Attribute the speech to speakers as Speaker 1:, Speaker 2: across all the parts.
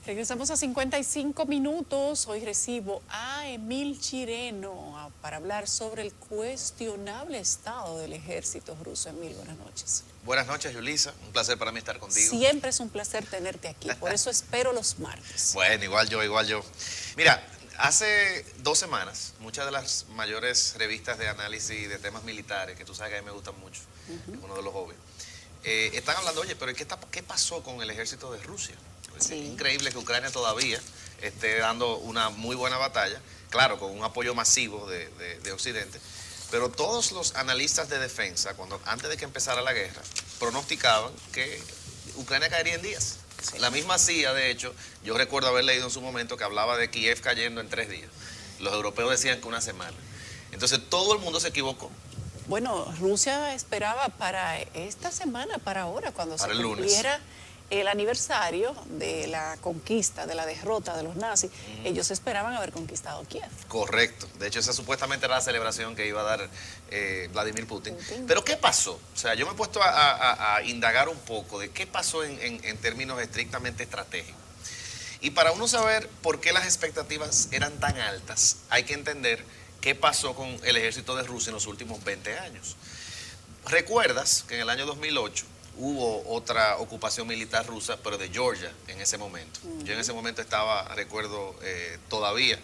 Speaker 1: Regresamos a 55 minutos. Hoy recibo a Emil Chireno para hablar sobre el cuestionable estado del ejército ruso. Emil, buenas noches.
Speaker 2: Buenas noches, Yulisa. Un placer para mí estar contigo.
Speaker 1: Siempre es un placer tenerte aquí, por eso espero los martes.
Speaker 2: Bueno, igual yo. Mira, hace 2 semanas, muchas de las mayores revistas de análisis de temas militares, que tú sabes que a mí me gustan mucho, es uno de los hobbies, están hablando, oye, pero ¿qué pasó con el ejército de Rusia?
Speaker 1: Sí.
Speaker 2: Es increíble que Ucrania todavía esté dando una muy buena batalla, claro, con un apoyo masivo de Occidente, pero todos los analistas de defensa, antes de que empezara la guerra, pronosticaban que Ucrania caería en días. Sí. La misma CIA, de hecho, yo recuerdo haber leído en su momento que hablaba de Kiev cayendo en 3 días. Los europeos decían que 1 semana. Entonces todo el mundo se equivocó.
Speaker 1: Bueno, Rusia esperaba para esta semana, para ahora, cuando
Speaker 2: para
Speaker 1: se cumpliera el aniversario de la conquista, de la derrota de los nazis. Ellos esperaban haber conquistado Kiev.
Speaker 2: Correcto. De hecho, esa supuestamente era la celebración que iba a dar Vladimir Putin. Pero ¿qué pasó? O sea, yo me he puesto a indagar un poco de qué pasó en términos estrictamente estratégicos. Y para uno saber por qué las expectativas eran tan altas, hay que entender qué pasó con el ejército de Rusia en los últimos 20 años. ¿Recuerdas que en el año 2008 hubo otra ocupación militar rusa, pero de Georgia en ese momento? Yo en ese momento estaba, recuerdo, todavía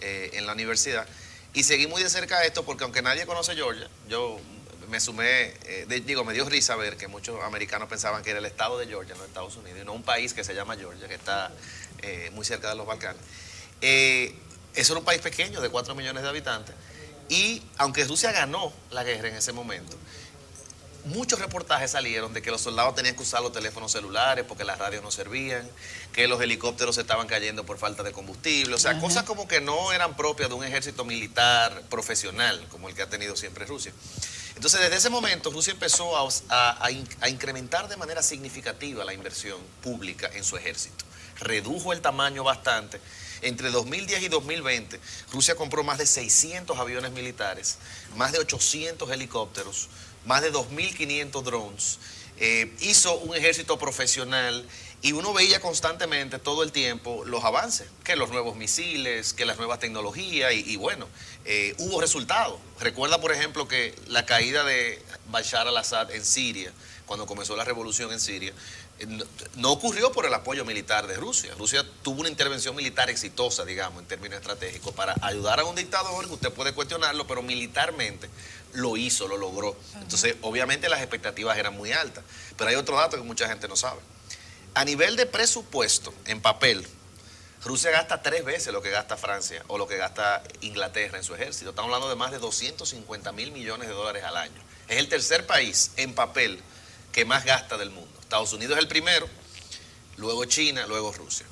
Speaker 2: en la universidad, y seguí muy de cerca esto porque aunque nadie conoce Georgia, yo me sumé, me dio risa ver que muchos americanos pensaban que era el estado de Georgia, no Estados Unidos, y no un país que se llama Georgia, que está muy cerca de los Balcanes. Eso era un país pequeño de 4 millones de habitantes, y aunque Rusia ganó la guerra en ese momento, muchos reportajes salieron de que los soldados tenían que usar los teléfonos celulares porque las radios no servían, que los helicópteros se estaban cayendo por falta de combustible, o sea, cosas como que no eran propias de un ejército militar profesional como el que ha tenido siempre Rusia. Entonces, desde ese momento, Rusia empezó a incrementar de manera significativa la inversión pública en su ejército. Redujo el tamaño bastante. Entre 2010 y 2020, Rusia compró más de 600 aviones militares, más de 800 helicópteros, más de 2.500 drones, hizo un ejército profesional y uno veía constantemente todo el tiempo los avances, que los nuevos misiles, que las nuevas tecnologías y bueno, hubo resultados. Recuerda, por ejemplo, que la caída de Bashar al-Assad en Siria, cuando comenzó la revolución en Siria, no ocurrió por el apoyo militar de Rusia. Rusia tuvo una intervención militar exitosa, digamos, en términos estratégicos, para ayudar a un dictador, que usted puede cuestionarlo, pero militarmente lo hizo, lo logró. Entonces, obviamente las expectativas eran muy altas. Pero hay otro dato que mucha gente no sabe. A nivel de presupuesto, en papel, Rusia gasta 3 veces lo que gasta Francia o lo que gasta Inglaterra en su ejército. Estamos hablando de más de 250.000 millones de dólares al año. Es el tercer país en papel que más gasta del mundo. Estados Unidos es el primero, luego China, luego Rusia.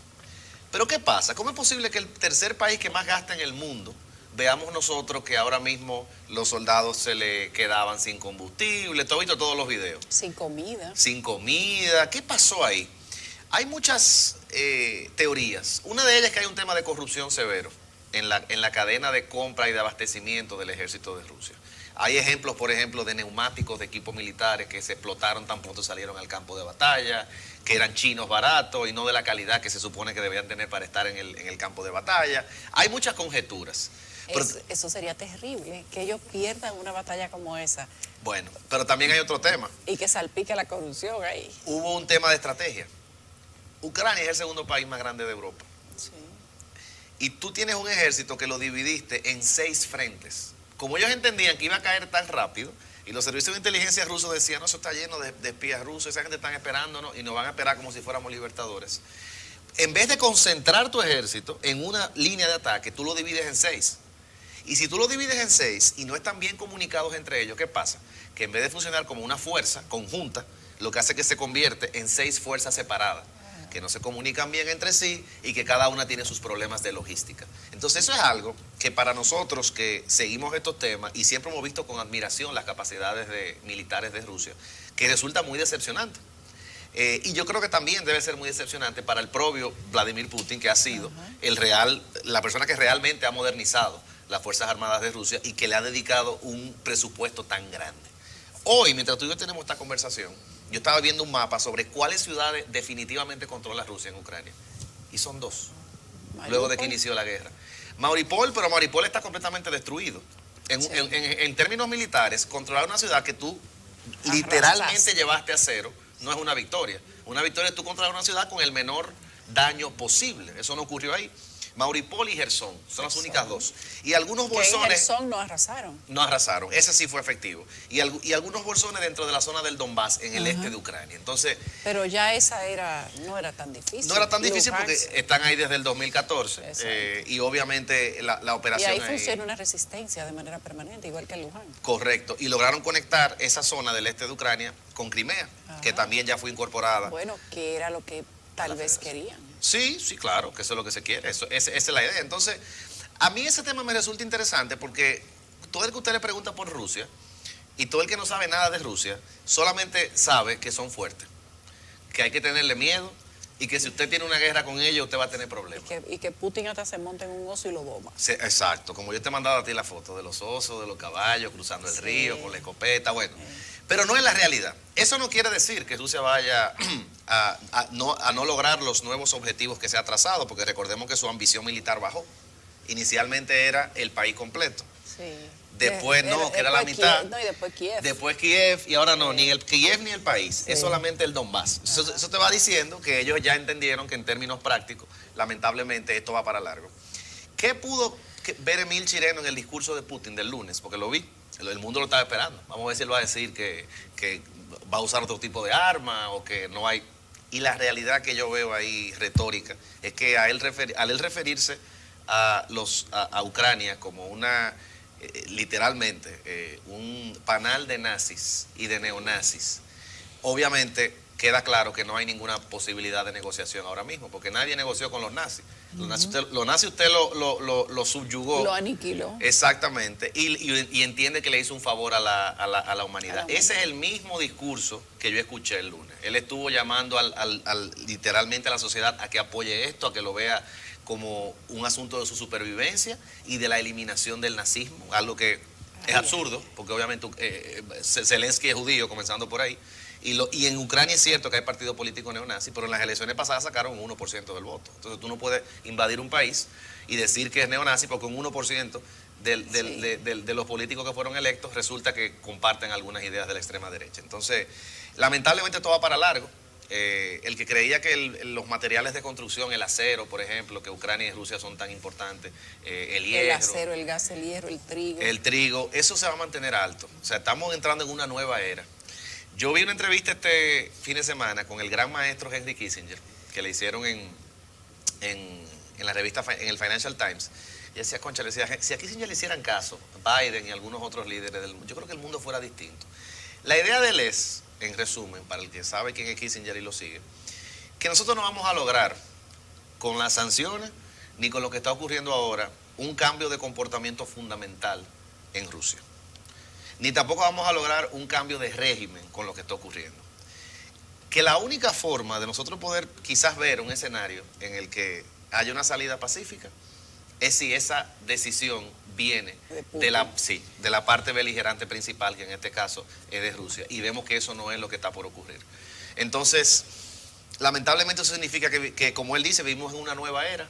Speaker 2: Pero ¿qué pasa? ¿Cómo es posible que el tercer país que más gasta en el mundo, veamos nosotros que ahora mismo los soldados se le quedaban sin combustible? ¿Tú has visto todos los videos?
Speaker 1: Sin comida.
Speaker 2: Sin comida. ¿Qué pasó ahí? Hay muchas teorías. Una de ellas es que hay un tema de corrupción severo en la cadena de compra y de abastecimiento del ejército de Rusia. Hay ejemplos, por ejemplo, de neumáticos de equipos militares que se explotaron tan pronto salieron al campo de batalla, que eran chinos baratos y no de la calidad que se supone que debían tener para estar en el campo de batalla. Hay muchas conjeturas.
Speaker 1: Eso sería terrible, que ellos pierdan una batalla como esa.
Speaker 2: Bueno, pero también hay otro tema.
Speaker 1: Y que salpique la corrupción ahí.
Speaker 2: Hubo un tema de estrategia. Ucrania es el segundo país más grande de Europa.
Speaker 1: Sí.
Speaker 2: Y tú tienes un ejército que lo dividiste en 6 frentes. Como ellos entendían que iba a caer tan rápido, y los servicios de inteligencia rusos decían, no, eso está lleno de espías rusos, esa gente está esperándonos y nos van a esperar como si fuéramos libertadores. En vez de concentrar tu ejército en una línea de ataque, tú lo divides en 6. Y si tú lo divides en 6 y no están bien comunicados entre ellos, ¿qué pasa? Que en vez de funcionar como una fuerza conjunta, lo que hace es que se convierte en 6 fuerzas separadas, que no se comunican bien entre sí y que cada una tiene sus problemas de logística. Entonces eso es algo que para nosotros que seguimos estos temas y siempre hemos visto con admiración las capacidades militares de Rusia, que resulta muy decepcionante. Y yo creo que también debe ser muy decepcionante para el propio Vladimir Putin, que ha sido la persona que realmente ha modernizado las Fuerzas Armadas de Rusia y que le ha dedicado un presupuesto tan grande. Hoy, mientras tú y yo tenemos esta conversación, yo estaba viendo un mapa sobre cuáles ciudades definitivamente controla Rusia en Ucrania. y son dos,
Speaker 1: Mariupol.
Speaker 2: luego de que inició la guerra. Mariupol, pero Mariupol está completamente destruido. En términos militares, controlar una ciudad que tú literalmente llevaste a cero no es una victoria. Una victoria es tú controlar una ciudad con el menor daño posible. Eso no ocurrió ahí. Mariupol y Jersón son las únicas dos. Y algunos bolsones...
Speaker 1: Que en Jersón no arrasaron.
Speaker 2: No arrasaron, ese sí fue efectivo. Y algunos bolsones dentro de la zona del Donbass, en el este de Ucrania. Entonces,
Speaker 1: pero ya esa no era tan difícil.
Speaker 2: no era tan difícil
Speaker 1: Luhansk,
Speaker 2: porque están ahí desde el 2014. Y obviamente la
Speaker 1: y
Speaker 2: operación
Speaker 1: ahí funciona una resistencia de manera permanente, igual que en Luján.
Speaker 2: Correcto. Y lograron conectar esa zona del este de Ucrania con Crimea, que también ya fue incorporada.
Speaker 1: Bueno, que era lo que tal vez querían.
Speaker 2: Sí, sí, claro, que eso es lo que se quiere, esa es la idea. Entonces, a mí ese tema me resulta interesante porque todo el que usted le pregunta por Rusia y todo el que no sabe nada de Rusia solamente sabe que son fuertes, que hay que tenerle miedo y que si usted tiene una guerra con ellos usted va a tener problemas.
Speaker 1: Y que Putin hasta se monta en un oso y lo doma.
Speaker 2: Sí, exacto, como yo te he mandado a ti la foto de los osos, de los caballos cruzando el río con la escopeta, bueno. Pero no es la realidad. Eso no quiere decir que Rusia vaya a no lograr los nuevos objetivos que se ha trazado, porque recordemos que su ambición militar bajó. Inicialmente era el país completo.
Speaker 1: Sí.
Speaker 2: Después no, que era la mitad.
Speaker 1: Y después Kiev.
Speaker 2: Después Kiev, y ahora no, ni el Kiev ni el país, es solamente el Donbass. Eso te va diciendo que ellos ya entendieron que en términos prácticos, lamentablemente, esto va para largo. ¿Qué pudo ver Emil Chireno en el discurso de Putin del lunes? Porque lo vi. El mundo lo estaba esperando. Vamos a ver si él va a decir que va a usar otro tipo de arma o que no hay. Y la realidad que yo veo ahí retórica es que al él referirse a Ucrania como una, literalmente, un panal de nazis y de neonazis, obviamente queda claro que no hay ninguna posibilidad de negociación ahora mismo, porque nadie negoció con los nazis. Los nazis usted lo subyugó.
Speaker 1: Lo aniquiló.
Speaker 2: Exactamente. Y entiende que le hizo un favor a la humanidad. Ese es el mismo discurso que yo escuché el lunes. Él estuvo llamando literalmente a la sociedad a que apoye esto, a que lo vea como un asunto de su supervivencia y de la eliminación del nazismo, algo que es absurdo, porque obviamente Zelensky es judío, comenzando por ahí. Y en Ucrania es cierto que hay partidos políticos neonazis, pero en las elecciones pasadas sacaron un 1% del voto. Entonces tú no puedes invadir un país y decir que es neonazi porque un 1% de los políticos que fueron electos resulta que comparten algunas ideas de la extrema derecha. Entonces, lamentablemente esto va para largo. El que creía que los materiales de construcción, el acero, por ejemplo, que Ucrania y Rusia son tan importantes, el hierro.
Speaker 1: El acero, el gas, el hierro, el trigo.
Speaker 2: El trigo, eso se va a mantener alto. O sea, estamos entrando en una nueva era. Yo vi una entrevista este fin de semana con el gran maestro Henry Kissinger, que le hicieron en la revista, en el Financial Times. Y decía, concha, le decía, si a Kissinger le hicieran caso, Biden y algunos otros líderes del mundo, yo creo que el mundo fuera distinto. La idea de él es, en resumen, para el que sabe quién es Kissinger y lo sigue, que nosotros no vamos a lograr con las sanciones ni con lo que está ocurriendo ahora un cambio de comportamiento fundamental en Rusia. Ni tampoco vamos a lograr un cambio de régimen con lo que está ocurriendo. Que la única forma de nosotros poder quizás ver un escenario en el que haya una salida pacífica es si esa decisión viene de la parte beligerante principal, que en este caso es de Rusia. Y vemos que eso no es lo que está por ocurrir. Entonces, lamentablemente eso significa que como él dice, vivimos en una nueva era.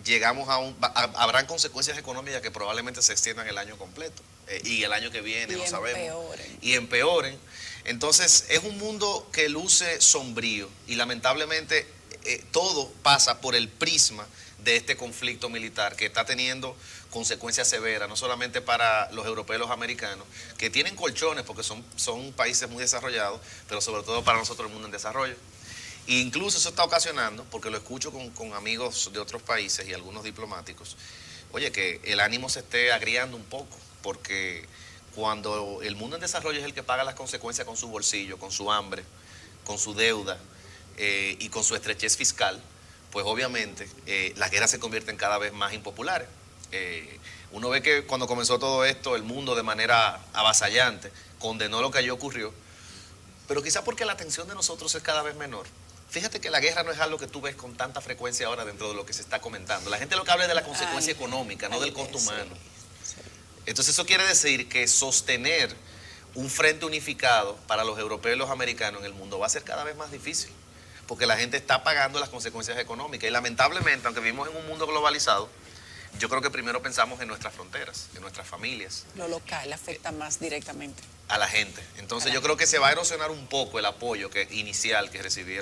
Speaker 2: Llegamos habrán consecuencias económicas que probablemente se extiendan el año completo y el año que viene, no sabemos, y empeoren. Entonces es un mundo que luce sombrío y lamentablemente todo pasa por el prisma de este conflicto militar que está teniendo consecuencias severas, no solamente para los europeos y los americanos, que tienen colchones porque son países muy desarrollados, pero sobre todo para nosotros el mundo en desarrollo. E incluso eso está ocasionando, porque lo escucho con amigos de otros países y algunos diplomáticos, oye, que el ánimo se esté agriando un poco, porque cuando el mundo en desarrollo es el que paga las consecuencias con su bolsillo, con su hambre, con su deuda y con su estrechez fiscal, pues obviamente las guerras se convierten cada vez más impopulares. Uno ve que cuando comenzó todo esto, el mundo de manera avasallante condenó lo que allí ocurrió, pero quizá porque la atención de nosotros es cada vez menor. Fíjate que la guerra no es algo que tú ves con tanta frecuencia ahora dentro de lo que se está comentando. La gente lo que habla es de la consecuencia económica, no del costo humano. Entonces eso quiere decir que sostener un frente unificado para los europeos y los americanos en el mundo va a ser cada vez más difícil. porque la gente está pagando las consecuencias económicas. Y lamentablemente, aunque vivimos en un mundo globalizado, yo creo que primero pensamos en nuestras fronteras, en nuestras familias.
Speaker 1: Lo local afecta más directamente
Speaker 2: a la gente. Entonces yo creo que se va a erosionar un poco el apoyo inicial que recibe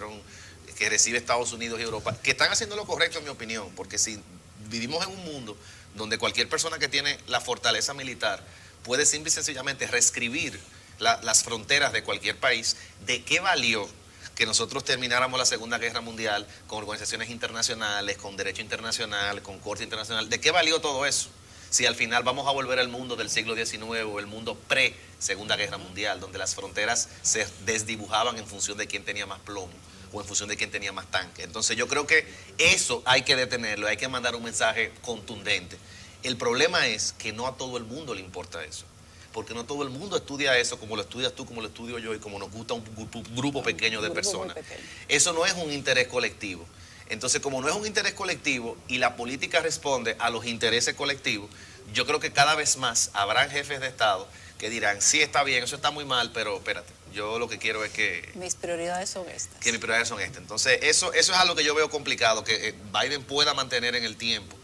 Speaker 2: Estados Unidos y Europa, que están haciendo lo correcto en mi opinión, porque si vivimos en un mundo donde cualquier persona que tiene la fortaleza militar puede simple y sencillamente reescribir las fronteras de cualquier país, ¿de qué valió que nosotros termináramos la Segunda Guerra Mundial con organizaciones internacionales, con derecho internacional, con corte internacional? ¿De qué valió todo eso? Si al final vamos a volver al mundo del siglo XIX o el mundo pre-Segunda Guerra Mundial, donde las fronteras se desdibujaban en función de quién tenía más plomo o en función de quién tenía más tanque. Entonces yo creo que eso hay que detenerlo, hay que mandar un mensaje contundente. El problema es que no a todo el mundo le importa eso, porque no todo el mundo estudia eso como lo estudias tú, como lo estudio yo y como nos gusta un grupo pequeño de personas. Eso no es un interés colectivo. Entonces, como no es un interés colectivo y la política responde a los intereses colectivos, yo creo que cada vez más habrán jefes de Estado que dirán, sí, está bien, eso está muy mal, pero espérate, yo lo que quiero es que...
Speaker 1: mis prioridades son estas.
Speaker 2: Que mis prioridades son estas. Entonces, eso es algo que yo veo complicado, que Biden pueda mantener en el tiempo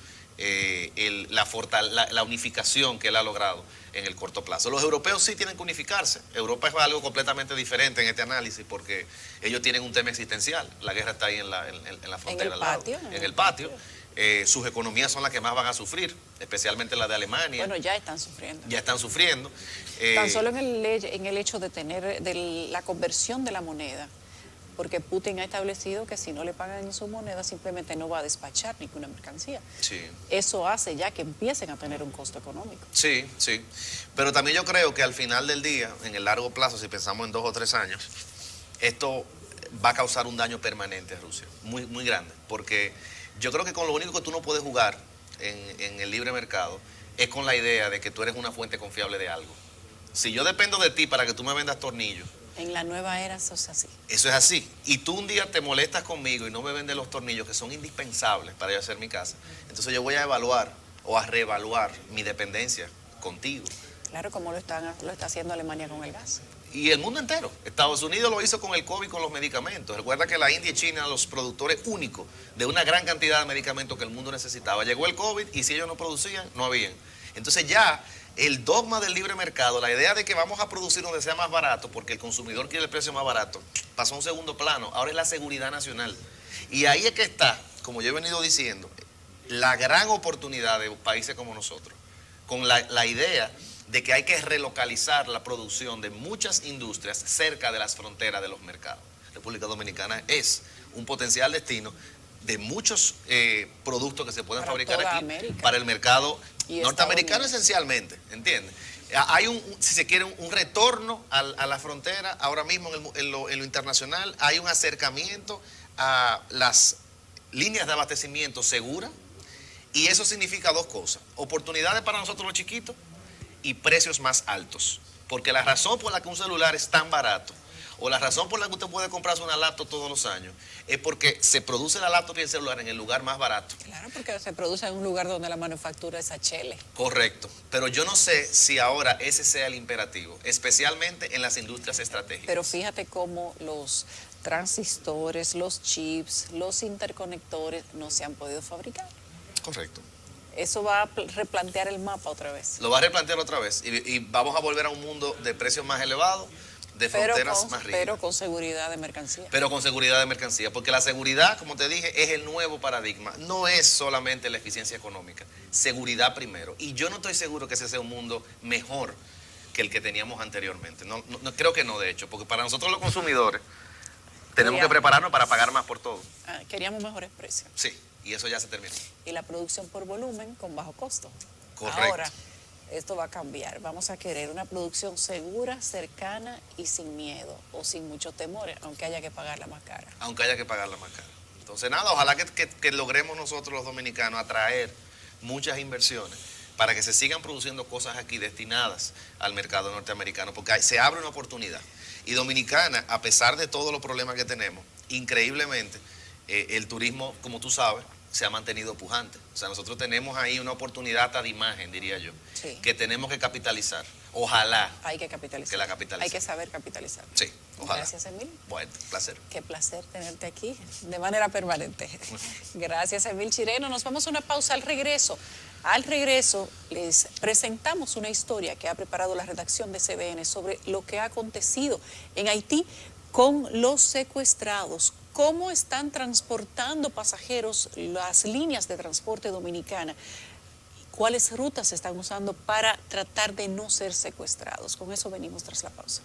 Speaker 2: la unificación que él ha logrado en el corto plazo. Los europeos sí tienen que unificarse. Europa es algo completamente diferente en este análisis porque ellos tienen un tema existencial. La guerra está ahí en la frontera. En el patio. Sus economías son las que más van a sufrir, especialmente la de Alemania.
Speaker 1: Bueno, ya están sufriendo.
Speaker 2: Ya están sufriendo.
Speaker 1: Tan solo en el hecho de tener la conversión de la moneda, porque Putin ha establecido que si no le pagan en su moneda simplemente no va a despachar ninguna mercancía.
Speaker 2: Sí.
Speaker 1: Eso hace ya que empiecen a tener un costo económico.
Speaker 2: Sí, sí. Pero también yo creo que al final del día, en el largo plazo, si pensamos en 2 o 3 años, esto va a causar un daño permanente a Rusia, muy, muy grande. Porque yo creo que con lo único que tú no puedes jugar en el libre mercado es con la idea de que tú eres una fuente confiable de algo. Si yo dependo de ti para que tú me vendas tornillos,
Speaker 1: en la nueva era eso es así.
Speaker 2: Eso es así. Y tú un día te molestas conmigo y no me vendes los tornillos que son indispensables para yo hacer mi casa. Entonces yo voy a evaluar o a reevaluar mi dependencia contigo.
Speaker 1: Claro, como lo está haciendo Alemania con el gas.
Speaker 2: Y el mundo entero. Estados Unidos lo hizo con el COVID, con los medicamentos. Recuerda que la India y China, los productores únicos de una gran cantidad de medicamentos que el mundo necesitaba. Llegó el COVID y si ellos no producían, no habían. Entonces ya el dogma del libre mercado, la idea de que vamos a producir donde sea más barato porque el consumidor quiere el precio más barato, pasó a un segundo plano. Ahora es la seguridad nacional. Y ahí es que está, como yo he venido diciendo, la gran oportunidad de países como nosotros, con la idea de que hay que relocalizar la producción de muchas industrias cerca de las fronteras de los mercados. República Dominicana es un potencial destino de muchos productos que se pueden fabricar aquí
Speaker 1: América.
Speaker 2: Para el mercado norteamericano
Speaker 1: Unidos.
Speaker 2: Esencialmente, ¿entiendes? Hay si se quiere, un retorno a la frontera ahora mismo en lo internacional, hay un acercamiento a las líneas de abastecimiento seguras y eso significa 2 cosas, oportunidades para nosotros los chiquitos y precios más altos, porque la razón por la que un celular es tan barato o la razón por la que usted puede comprarse una laptop todos los años es porque se produce la laptop y el celular en el lugar más barato.
Speaker 1: Claro, porque se produce en un lugar donde la manufactura es HL.
Speaker 2: Correcto, pero yo no sé si ahora ese sea el imperativo, especialmente en las industrias estratégicas.
Speaker 1: Pero fíjate cómo los transistores, los chips, los interconectores no se han podido fabricar.
Speaker 2: Correcto.
Speaker 1: Eso va a replantear el mapa otra vez.
Speaker 2: Lo va a replantear otra vez y vamos a volver a un mundo de precios más elevados, de fronteras más rígidas.
Speaker 1: Pero con seguridad de mercancía.
Speaker 2: Pero con seguridad de mercancía, porque la seguridad, como te dije, es el nuevo paradigma. No es solamente la eficiencia económica, seguridad primero. Y yo no estoy seguro que ese sea un mundo mejor que el que teníamos anteriormente. No, creo que no, de hecho, porque para nosotros los consumidores tenemos que prepararnos para pagar más por todo.
Speaker 1: Queríamos mejores precios.
Speaker 2: Sí, y eso ya se terminó.
Speaker 1: Y la producción por volumen con bajo costo.
Speaker 2: Correcto.
Speaker 1: Ahora, esto va a cambiar. Vamos a querer una producción segura, cercana y sin miedo o sin muchos temores, aunque haya que pagarla más cara.
Speaker 2: Aunque haya que pagarla más cara. Entonces, nada, ojalá que logremos nosotros los dominicanos atraer muchas inversiones para que se sigan produciendo cosas aquí destinadas al mercado norteamericano, porque se abre una oportunidad. Y Dominicana, a pesar de todos los problemas que tenemos, increíblemente, el turismo, como tú sabes, se ha mantenido pujante. O sea, nosotros tenemos ahí una oportunidad hasta de imagen, diría yo,
Speaker 1: sí,
Speaker 2: que tenemos que capitalizar. Ojalá
Speaker 1: hay que capitalizar.
Speaker 2: que la capitalicemos.
Speaker 1: Hay que saber capitalizar.
Speaker 2: Sí. Ojalá.
Speaker 1: Gracias, Emil.
Speaker 2: Bueno, placer.
Speaker 1: Qué placer tenerte aquí de manera permanente. Gracias, Emil Chireno. Nos vamos a una pausa al regreso. Al regreso les presentamos una historia que ha preparado la redacción de CDN sobre lo que ha acontecido en Haití con los secuestrados, cómo están transportando pasajeros las líneas de transporte dominicana, cuáles rutas se están usando para tratar de no ser secuestrados. Con eso venimos tras la pausa.